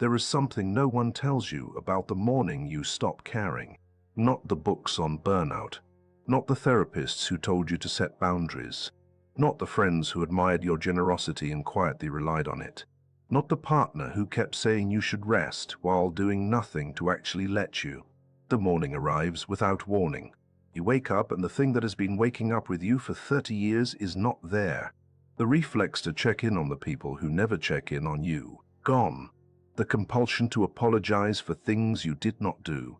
There is something no one tells you about the morning you stop caring. Not the books on burnout. Not the therapists who told you to set boundaries. Not the friends who admired your generosity and quietly relied on it. Not the partner who kept saying you should rest while doing nothing to actually let you. The morning arrives without warning. You wake up and the thing that has been waking up with you for 30 years is not there. The reflex to check in on the people who never check in on you, gone. The compulsion to apologize for things you did not do,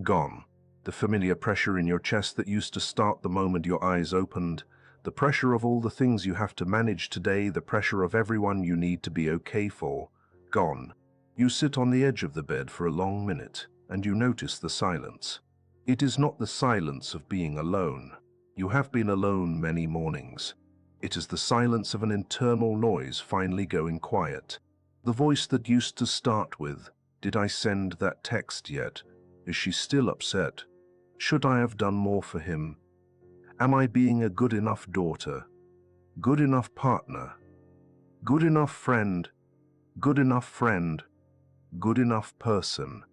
gone. The familiar pressure in your chest that used to start the moment your eyes opened, the pressure of all the things you have to manage today, the pressure of everyone you need to be okay for, gone. You sit on the edge of the bed for a long minute, and you notice the silence. It is not the silence of being alone. You have been alone many mornings. It is the silence of an internal noise finally going quiet. The voice that used to start with, "Did I send that text yet? Is she still upset? Should I have done more for him? Am I being a good enough daughter? Good enough partner? Good enough friend? Good enough friend? Good enough person?"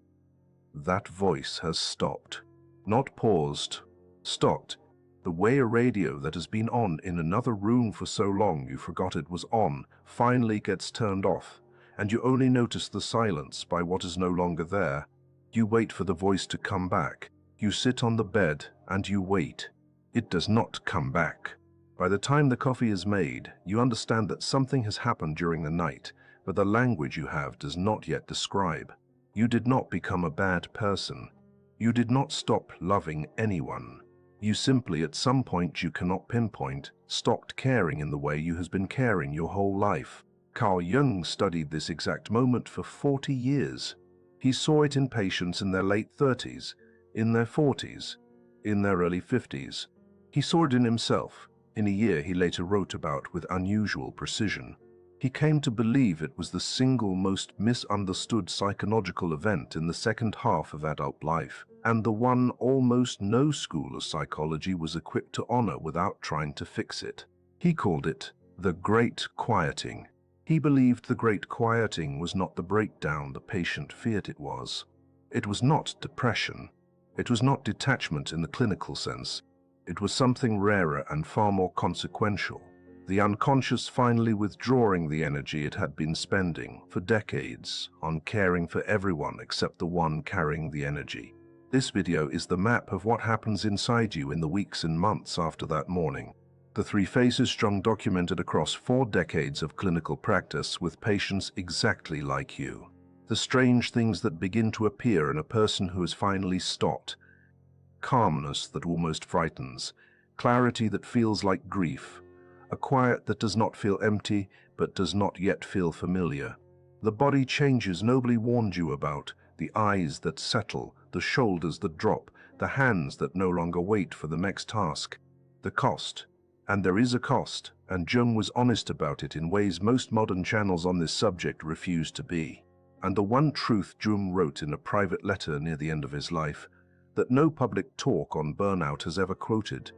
That voice has stopped. Not paused, stopped. The way a radio that has been on in another room for so long you forgot it was on finally gets turned off, and you only notice the silence by what is no longer there. You wait for the voice to come back. You sit on the bed and you wait. It does not come back. By the time the coffee is made, you understand that something has happened during the night, but the language you have does not yet describe. You did not become a bad person. You did not stop loving anyone. You simply, at some point you cannot pinpoint, stopped caring in the way you have been caring your whole life. Carl Jung studied this exact moment for 40 years. He saw it in patients in their late 30s, in their 40s, in their early 50s. He saw it in himself, in a year he later wrote about with unusual precision. He came to believe it was the single most misunderstood psychological event in the second half of adult life, and the one almost no school of psychology was equipped to honor without trying to fix it. He called it the Great Quieting. He believed the Great Quieting was not the breakdown the patient feared it was. It was not depression. It was not detachment in the clinical sense. It was something rarer and far more consequential. The unconscious finally withdrawing the energy it had been spending for decades on caring for everyone except the one carrying the energy. This video is the map of what happens inside you in the weeks and months after that morning. The three phases Jung documented across 4 decades of clinical practice with patients exactly like you. The strange things that begin to appear in a person who has finally stopped. Calmness that almost frightens. Clarity that feels like grief. A quiet that does not feel empty, but does not yet feel familiar. The body changes nobody warned you about, the eyes that settle, the shoulders that drop, the hands that no longer wait for the next task. The cost. And there is a cost, and Jung was honest about it in ways most modern channels on this subject refuse to be. And the one truth Jung wrote in a private letter near the end of his life, that no public talk on burnout has ever quoted,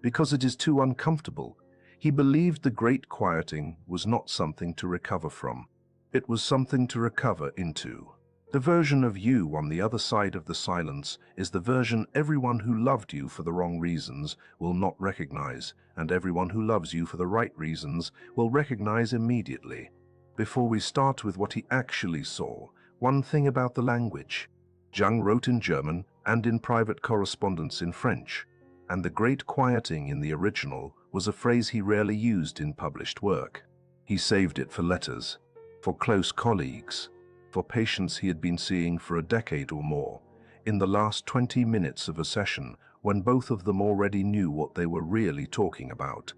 because it is too uncomfortable. He believed the Great Quieting was not something to recover from. It was something to recover into. The version of you on the other side of the silence is the version everyone who loved you for the wrong reasons will not recognize, and everyone who loves you for the right reasons will recognize immediately. Before we start with what he actually saw, one thing about the language. Jung wrote in German and in private correspondence in French, and the Great Quieting in the original was a phrase he rarely used in published work. He saved it for letters, for close colleagues, for patients he had been seeing for a decade or more, in the last 20 minutes of a session when both of them already knew what they were really talking about.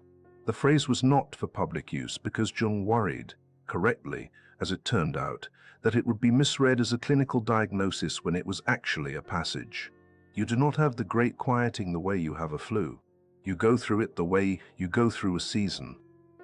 The phrase was not for public use because Jung worried, correctly, as it turned out, that it would be misread as a clinical diagnosis when it was actually a passage. You do not have the Great Quieting the way you have a flu. You go through it the way you go through a season.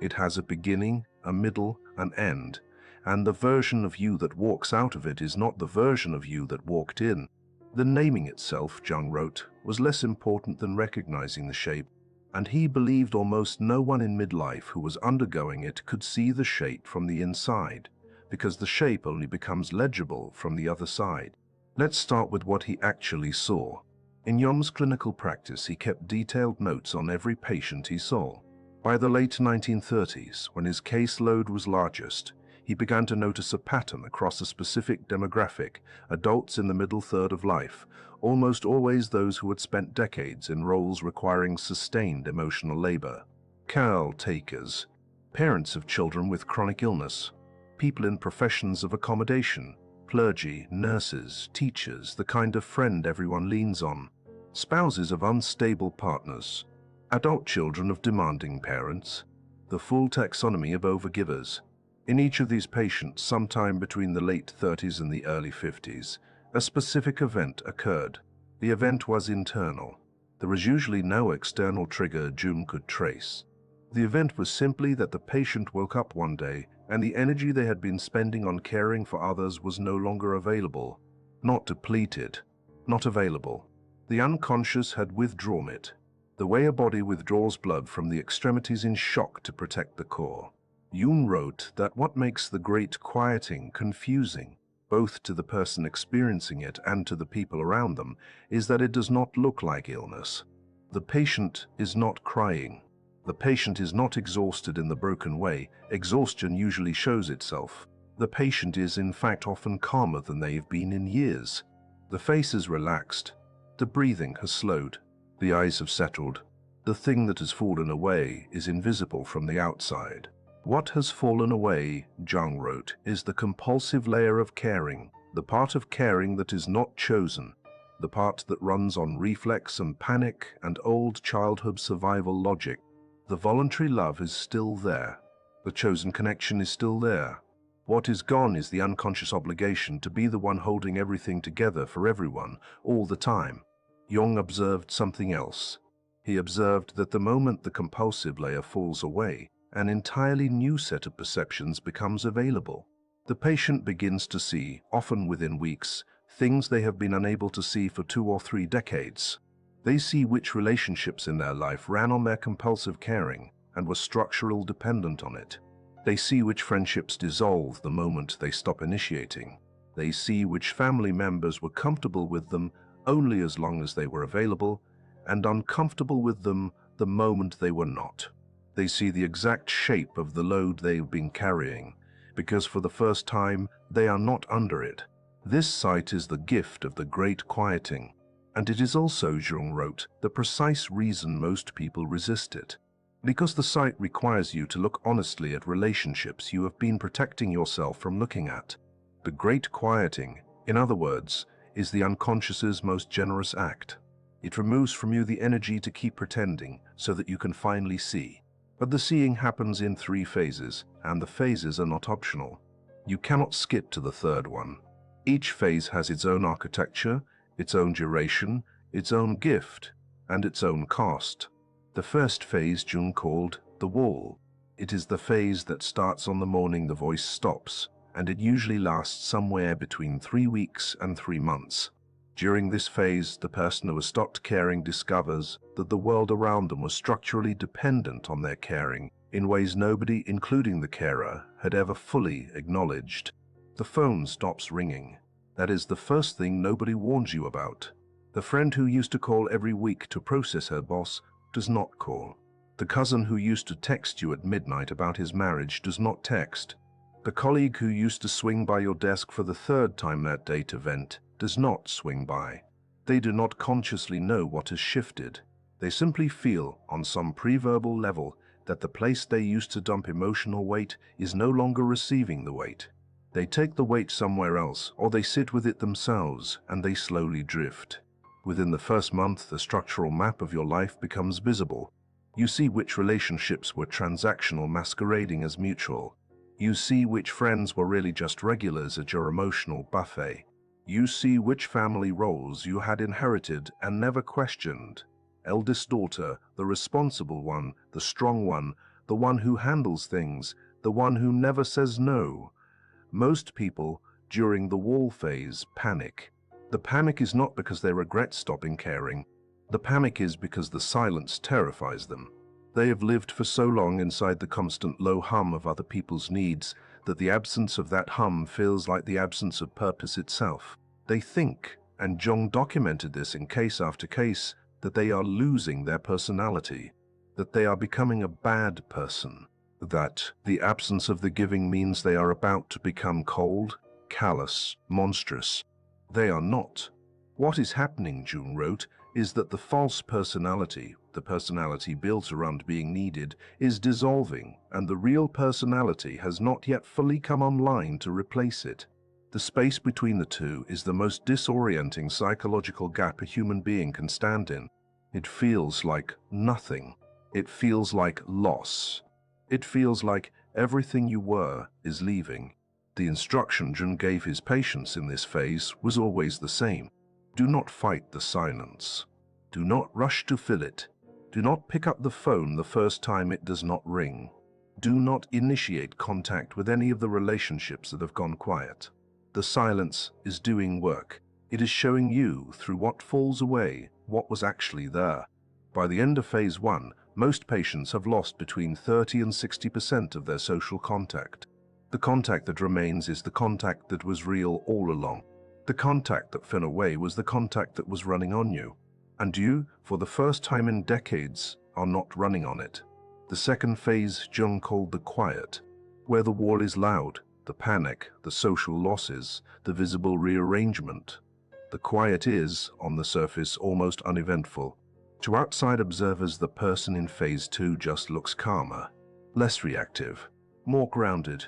It has a beginning, a middle, an end, and the version of you that walks out of it is not the version of you that walked in. The naming itself, Jung wrote, was less important than recognizing the shape, and he believed almost no one in midlife who was undergoing it could see the shape from the inside, because the shape only becomes legible from the other side. Let's start with what he actually saw. In Jung's clinical practice, he kept detailed notes on every patient he saw. By the late 1930s, when his caseload was largest, he began to notice a pattern across a specific demographic: adults in the middle third of life, almost always those who had spent decades in roles requiring sustained emotional labor. Caretakers, parents of children with chronic illness, people in professions of accommodation, clergy, nurses, teachers, the kind of friend everyone leans on, spouses of unstable partners, adult children of demanding parents, the full taxonomy of overgivers. In each of these patients, sometime between the late 30s and the early 50s, a specific event occurred. The event was internal. There was usually no external trigger Jung could trace. The event was simply that the patient woke up one day and the energy they had been spending on caring for others was no longer available. Not depleted, not available. The unconscious had withdrawn it, the way a body withdraws blood from the extremities in shock to protect the core. Jung wrote that what makes the great quieting confusing, both to the person experiencing it and to the people around them, is that it does not look like illness. The patient is not crying. The patient is not exhausted in the broken way. Exhaustion usually shows itself. The patient is in fact often calmer than they've been in years. The face is relaxed. The breathing has slowed. The eyes have settled. The thing that has fallen away is invisible from the outside. What has fallen away, Jung wrote, is the compulsive layer of caring, the part of caring that is not chosen, the part that runs on reflex and panic and old childhood survival logic. The voluntary love is still there. The chosen connection is still there. What is gone is the unconscious obligation to be the one holding everything together for everyone, all the time. Jung observed something else. He observed that the moment the compulsive layer falls away, an entirely new set of perceptions becomes available. The patient begins to see, often within weeks, things they have been unable to see for 2 or 3 decades. They see which relationships in their life ran on their compulsive caring and were structural dependent on it. They see which friendships dissolve the moment they stop initiating. They see which family members were comfortable with them only as long as they were available, and uncomfortable with them the moment they were not. They see the exact shape of the load they've been carrying, because for the first time they are not under it. This sight is the gift of the great quieting, and it is also, Jung wrote, the precise reason most people resist it. Because the sight requires you to look honestly at relationships you have been protecting yourself from looking at. The great quieting, in other words, is the unconscious's most generous act. It removes from you the energy to keep pretending so that you can finally see. But the seeing happens in 3 phases, and the phases are not optional. You cannot skip to the third one. Each phase has its own architecture, its own duration, its own gift, and its own cost. The first phase Jung called the wall. It is the phase that starts on the morning the voice stops, and it usually lasts somewhere between 3 weeks and 3 months. During this phase, the person who has stopped caring discovers that the world around them was structurally dependent on their caring in ways nobody, including the carer, had ever fully acknowledged. The phone stops ringing. That is the first thing nobody warns you about. The friend who used to call every week to process her boss does not call. The cousin who used to text you at midnight about his marriage does not text. The colleague who used to swing by your desk for the 3rd time that day to vent does not swing by. They do not consciously know what has shifted. They simply feel, on some pre-verbal level, that the place they used to dump emotional weight is no longer receiving the weight. They take the weight somewhere else, or they sit with it themselves, and they slowly drift. Within the first month, the structural map of your life becomes visible. You see which relationships were transactional masquerading as mutual. You see which friends were really just regulars at your emotional buffet. You see which family roles you had inherited and never questioned. Eldest daughter, the responsible one, the strong one, the one who handles things, the one who never says no. Most people, during the wall phase, panic. The panic is not because they regret stopping caring. The panic is because the silence terrifies them. They have lived for so long inside the constant low hum of other people's needs that the absence of that hum feels like the absence of purpose itself. They think, and Jung documented this in case after case, that they are losing their personality, that they are becoming a bad person, that the absence of the giving means they are about to become cold, callous, monstrous. They are not. What is happening, Jung wrote, is that the false personality, the personality built around being needed, is dissolving, and the real personality has not yet fully come online to replace it. The space between the two is the most disorienting psychological gap a human being can stand in. It feels like nothing. It feels like loss. It feels like everything you were is leaving. The instruction Jung gave his patients in this phase was always the same. Do not fight the silence. Do not rush to fill it. Do not pick up the phone the first time it does not ring. Do not initiate contact with any of the relationships that have gone quiet. The silence is doing work. It is showing you through what falls away what was actually there. By the end of phase 1, most patients have lost between 30 and 60% of their social contact. The contact that remains is the contact that was real all along. The contact that fell away was the contact that was running on you. And you, for the first time in decades, are not running on it. The second phase Jung called the quiet, where the wall is loud, the panic, the social losses, the visible rearrangement. The quiet is, on the surface, almost uneventful. To outside observers, the person in phase 2 just looks calmer, less reactive, more grounded.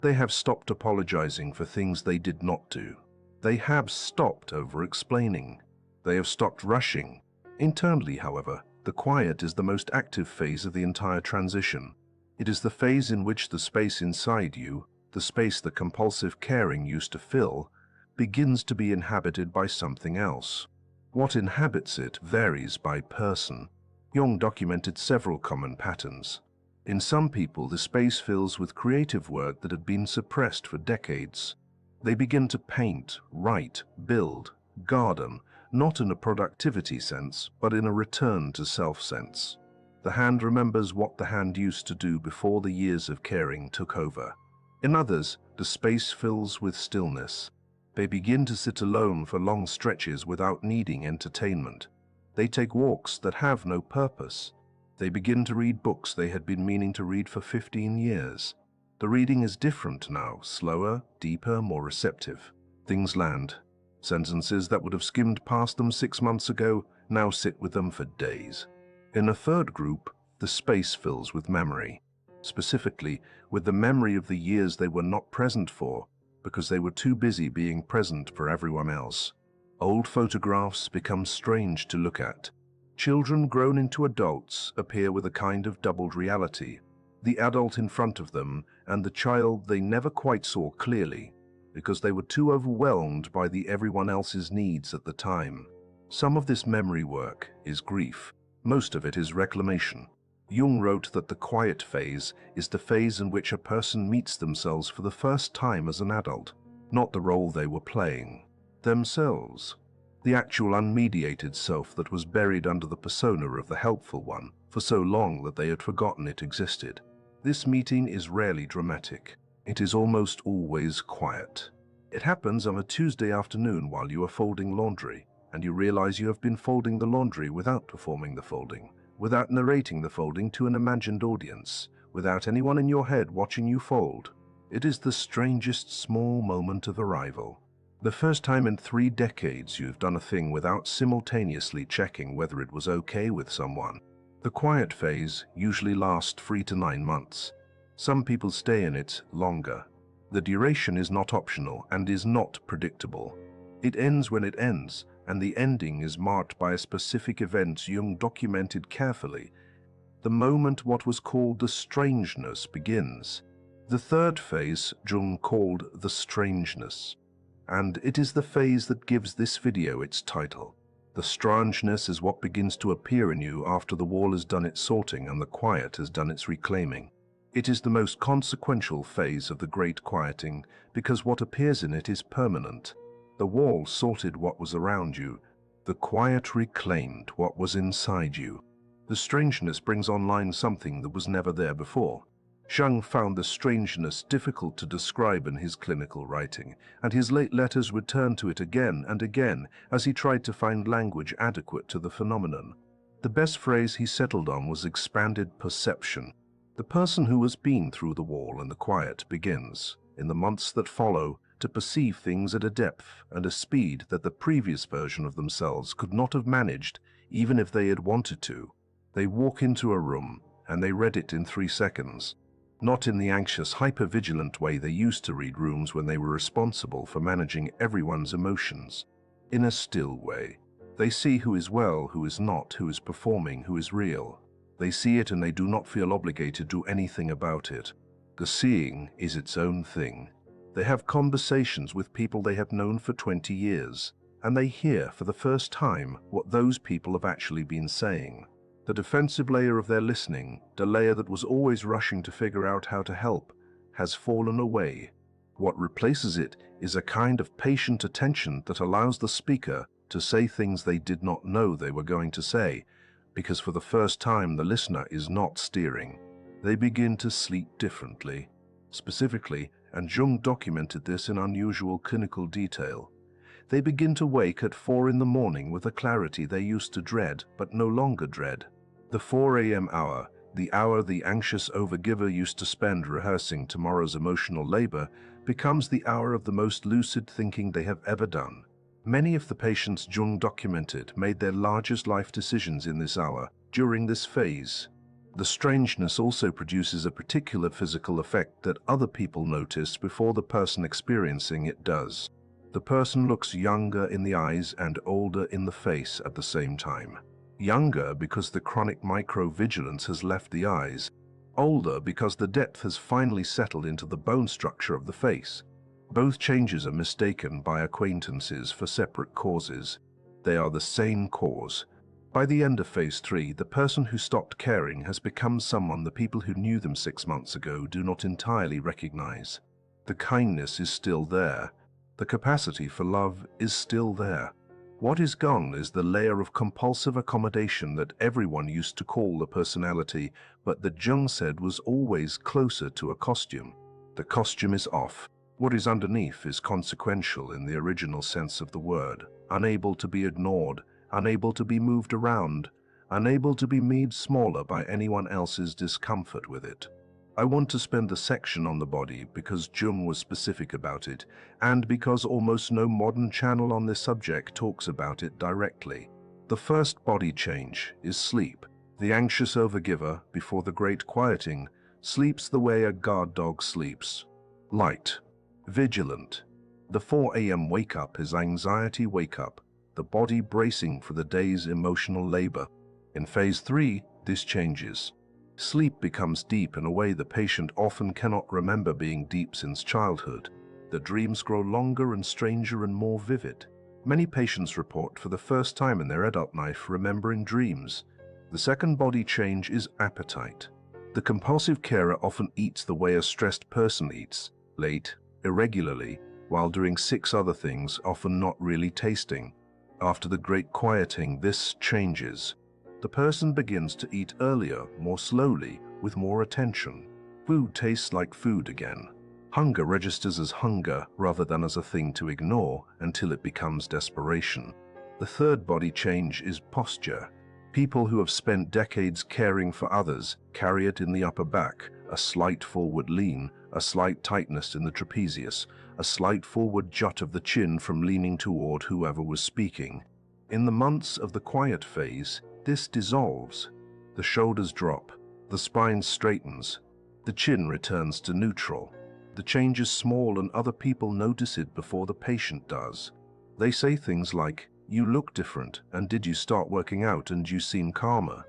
They have stopped apologizing for things they did not do. They have stopped over-explaining. They have stopped rushing. Internally, however, the quiet is the most active phase of the entire transition. It is the phase in which the space inside you, the space the compulsive caring used to fill, begins to be inhabited by something else. What inhabits it varies by person. Jung documented several common patterns. In some people, the space fills with creative work that had been suppressed for decades. They begin to paint, write, build, garden, not in a productivity sense, but in a return to self sense. The hand remembers what the hand used to do before the years of caring took over. In others, the space fills with stillness. They begin to sit alone for long stretches without needing entertainment. They take walks that have no purpose. They begin to read books they had been meaning to read for 15 years. The reading is different now, slower, deeper, more receptive. Things land. Sentences that would have skimmed past them 6 months ago now sit with them for days. In a third group, the space fills with memory. Specifically, with the memory of the years they were not present for, because they were too busy being present for everyone else. Old photographs become strange to look at. Children grown into adults appear with a kind of doubled reality. The adult in front of them and the child they never quite saw clearly, because they were too overwhelmed by the everyone else's needs at the time. Some of this memory work is grief. Most of it is reclamation. Jung wrote that the quiet phase is the phase in which a person meets themselves for the first time as an adult, not the role they were playing, themselves, the actual unmediated self that was buried under the persona of the helpful one for so long that they had forgotten it existed. This meeting is rarely dramatic. It is almost always quiet. It happens on a Tuesday afternoon while you are folding laundry, and you realize you have been folding the laundry without performing the folding, without narrating the folding to an imagined audience, without anyone in your head watching you fold. It is the strangest small moment of arrival. The first time in 3 decades you've done a thing without simultaneously checking whether it was okay with someone. The quiet phase usually lasts 3 to 9 months. Some people stay in it longer. The duration is not optional and is not predictable. It ends when it ends, and the ending is marked by a specific event Jung documented carefully. The moment what was called the strangeness begins. The third phase Jung called the strangeness, and it is the phase that gives this video its title. The strangeness is what begins to appear in you after the wall has done its sorting and the quiet has done its reclaiming. It is the most consequential phase of the great quieting because what appears in it is permanent. The wall sorted what was around you. The quiet reclaimed what was inside you. The strangeness brings online something that was never there before. Jung found the strangeness difficult to describe in his clinical writing, and his late letters returned to it again and again as he tried to find language adequate to the phenomenon. The best phrase he settled on was expanded perception. The person who has been through the wall and the quiet begins, in the months that follow, to perceive things at a depth and a speed that the previous version of themselves could not have managed, even if they had wanted to. They walk into a room, and they read it in 3 seconds. Not in the anxious, hyper-vigilant way they used to read rooms when they were responsible for managing everyone's emotions. In a still way. They see who is well, who is not, who is performing, who is real. They see it and they do not feel obligated to do anything about it. The seeing is its own thing. They have conversations with people they have known for 20 years, and they hear for the first time what those people have actually been saying. The defensive layer of their listening, the layer that was always rushing to figure out how to help, has fallen away. What replaces it is a kind of patient attention that allows the speaker to say things they did not know they were going to say, because for the first time the listener is not steering. They begin to sleep differently. Specifically, and Jung documented this in unusual clinical detail, they begin to wake at 4 in the morning with a clarity they used to dread but no longer dread. The 4 a.m. hour, the hour the anxious overgiver used to spend rehearsing tomorrow's emotional labor, becomes the hour of the most lucid thinking they have ever done. Many of the patients Jung documented made their largest life decisions in this hour, during this phase. The strangeness also produces a particular physical effect that other people notice before the person experiencing it does. The person looks younger in the eyes and older in the face at the same time. Younger because the chronic micro-vigilance has left the eyes, older because the depth has finally settled into the bone structure of the face. Both changes are mistaken by acquaintances for separate causes. They are the same cause. By the end of phase 3, the person who stopped caring has become someone the people who knew them 6 months ago do not entirely recognize. The kindness is still there. The capacity for love is still there. What is gone is the layer of compulsive accommodation that everyone used to call a personality, but that Jung said was always closer to a costume. The costume is off. What is underneath is consequential in the original sense of the word, unable to be ignored, unable to be moved around, unable to be made smaller by anyone else's discomfort with it. I want to spend a section on the body because Jung was specific about it, and because almost no modern channel on this subject talks about it directly. The first body change is sleep. The anxious overgiver, before the great quieting, sleeps the way a guard dog sleeps. Light. Vigilant. The 4 a.m. wake-up is anxiety wake-up, the body bracing for the day's emotional labor. In phase 3, this changes. Sleep becomes deep in a way the patient often cannot remember being deep since childhood. The dreams grow longer and stranger and more vivid. Many patients report for the first time in their adult life remembering dreams. The second body change is appetite. The compulsive carer often eats the way a stressed person eats, late, irregularly, while doing 6 other things, often not really tasting. After the great quieting, this changes. The person begins to eat earlier, more slowly, with more attention. Food tastes like food again. Hunger registers as hunger rather than as a thing to ignore until it becomes desperation. The third body change is posture. People who have spent decades caring for others carry it in the upper back, a slight forward lean, a slight tightness in the trapezius, a slight forward jut of the chin from leaning toward whoever was speaking. In the months of the quiet phase, this dissolves. The shoulders drop, the spine straightens, the chin returns to neutral. The change is small and other people notice it before the patient does. They say things like, "You look different, and did you start working out and you seem calmer?"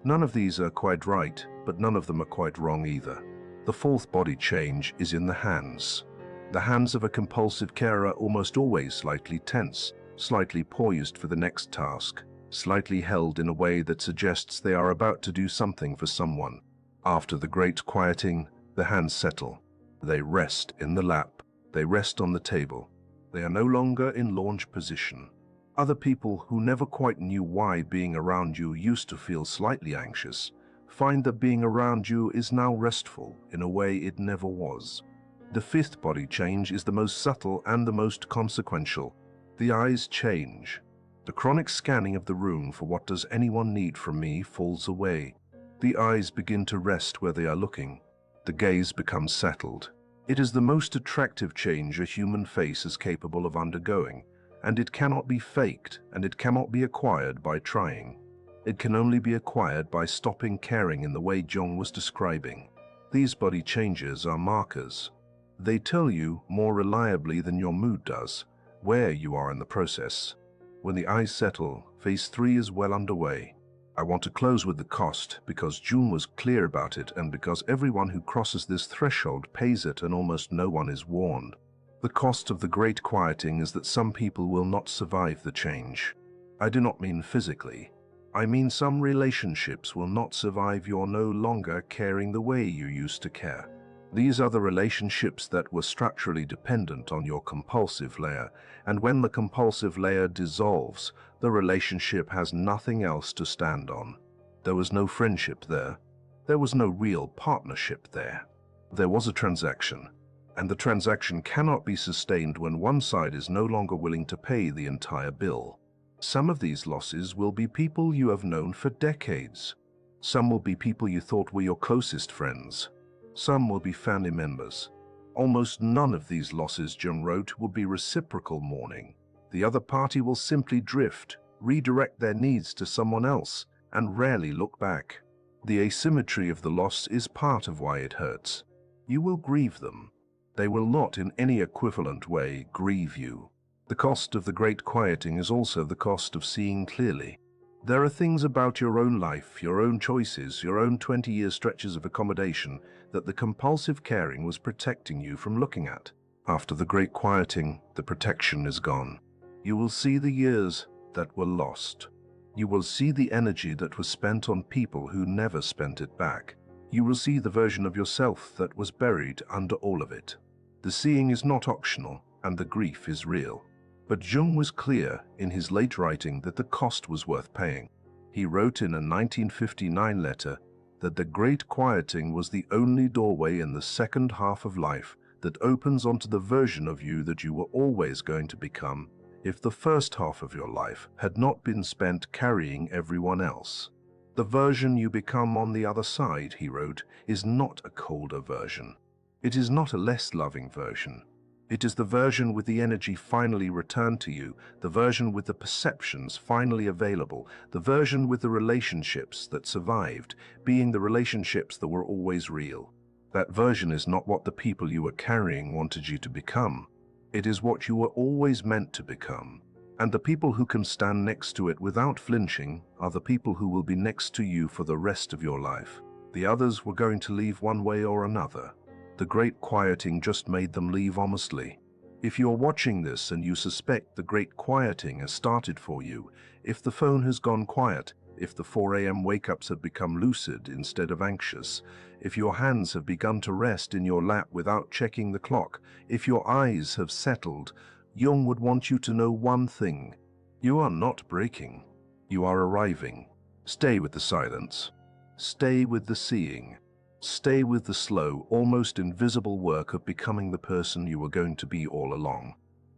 None of these are quite right, but none of them are quite wrong either. The fourth body change is in the hands. The hands of a compulsive carer are almost always slightly tense, slightly poised for the next task, slightly held in a way that suggests they are about to do something for someone. After the great quieting, the hands settle. They rest in the lap. They rest on the table. They are no longer in launch position. Other people who never quite knew why being around you used to feel slightly anxious, find that being around you is now restful in a way it never was. The fifth body change is the most subtle and the most consequential. The eyes change. The chronic scanning of the room for what does anyone need from me falls away. The eyes begin to rest where they are looking. The gaze becomes settled. It is the most attractive change a human face is capable of undergoing, and it cannot be faked, and it cannot be acquired by trying. It can only be acquired by stopping caring in the way Jung was describing. These body changes are markers. They tell you, more reliably than your mood does, where you are in the process. When the eyes settle, phase 3 is well underway. I want to close with the cost because Jung was clear about it and because everyone who crosses this threshold pays it and almost no one is warned. The cost of the great quieting is that some people will not survive the change. I do not mean physically. I mean some relationships will not survive your no longer caring the way you used to care. These are the relationships that were structurally dependent on your compulsive layer, and when the compulsive layer dissolves, the relationship has nothing else to stand on. There was no friendship there. There was no real partnership there. There was a transaction, and the transaction cannot be sustained when one side is no longer willing to pay the entire bill. Some of these losses will be people you have known for decades. Some will be people you thought were your closest friends. Some will be family members. Almost none of these losses, Jung wrote, will be reciprocal mourning. The other party will simply drift, redirect their needs to someone else, and rarely look back. The asymmetry of the loss is part of why it hurts. You will grieve them. They will not in any equivalent way grieve you. The cost of the great quieting is also the cost of seeing clearly. There are things about your own life, your own choices, your own 20-year stretches of accommodation that the compulsive caring was protecting you from looking at. After the great quieting, the protection is gone. You will see the years that were lost. You will see the energy that was spent on people who never spent it back. You will see the version of yourself that was buried under all of it. The seeing is not optional, and the grief is real. But Jung was clear in his late writing that the cost was worth paying. He wrote in a 1959 letter that the great quieting was the only doorway in the second half of life that opens onto the version of you that you were always going to become if the first half of your life had not been spent carrying everyone else. The version you become on the other side, he wrote, is not a colder version. It is not a less loving version. It is the version with the energy finally returned to you, the version with the perceptions finally available, the version with the relationships that survived, being the relationships that were always real. That version is not what the people you were carrying wanted you to become. It is what you were always meant to become. And the people who can stand next to it without flinching are the people who will be next to you for the rest of your life. The others were going to leave one way or another. The great quieting just made them leave honestly. If you're watching this and you suspect the great quieting has started for you, if the phone has gone quiet, if the 4 a.m. wake-ups have become lucid instead of anxious, if your hands have begun to rest in your lap without checking the clock, if your eyes have settled, Jung would want you to know one thing. You are not breaking. You are arriving. Stay with the silence. Stay with the seeing. Stay with the slow, almost invisible work of becoming the person you were going to be all along.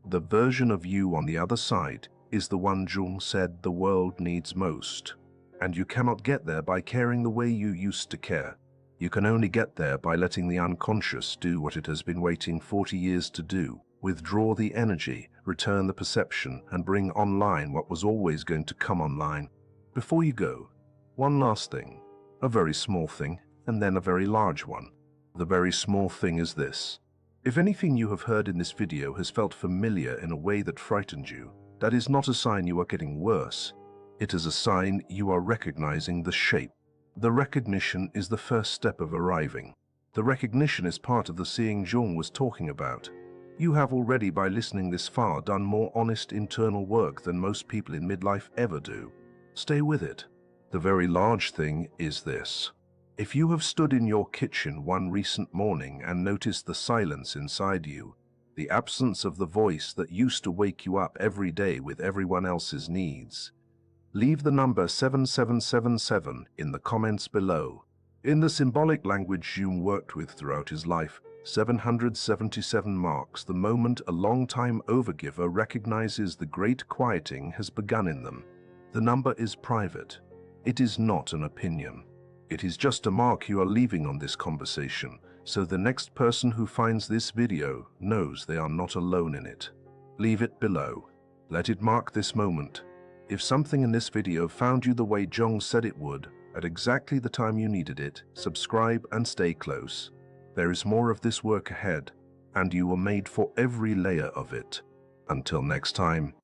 The version of you on the other side is the one Jung said the world needs most. And you cannot get there by caring the way you used to care. You can only get there by letting the unconscious do what it has been waiting 40 years to do. Withdraw the energy, return the perception, and bring online what was always going to come online. Before you go, one last thing, a very small thing, and then a very large one. The very small thing is this. If anything you have heard in this video has felt familiar in a way that frightened you, that is not a sign you are getting worse. It is a sign you are recognizing the shape. The recognition is the first step of arriving. The recognition is part of the seeing Jung was talking about. You have already, by listening this far, done more honest internal work than most people in midlife ever do. Stay with it. The very large thing is this. If you have stood in your kitchen one recent morning and noticed the silence inside you, the absence of the voice that used to wake you up every day with everyone else's needs, Leave the number 7777 in the comments below. In the symbolic language Jung worked with throughout his life, 777 marks the moment a long-time overgiver recognizes the great quieting has begun in them. The number is private. It is not an opinion. It is just a mark you are leaving on this conversation, so the next person who finds this video knows they are not alone in it. Leave it below. Let it mark this moment. If something in this video found you the way Jung said it would, at exactly the time you needed it, subscribe and stay close. There is more of this work ahead, and you were made for every layer of it. Until next time.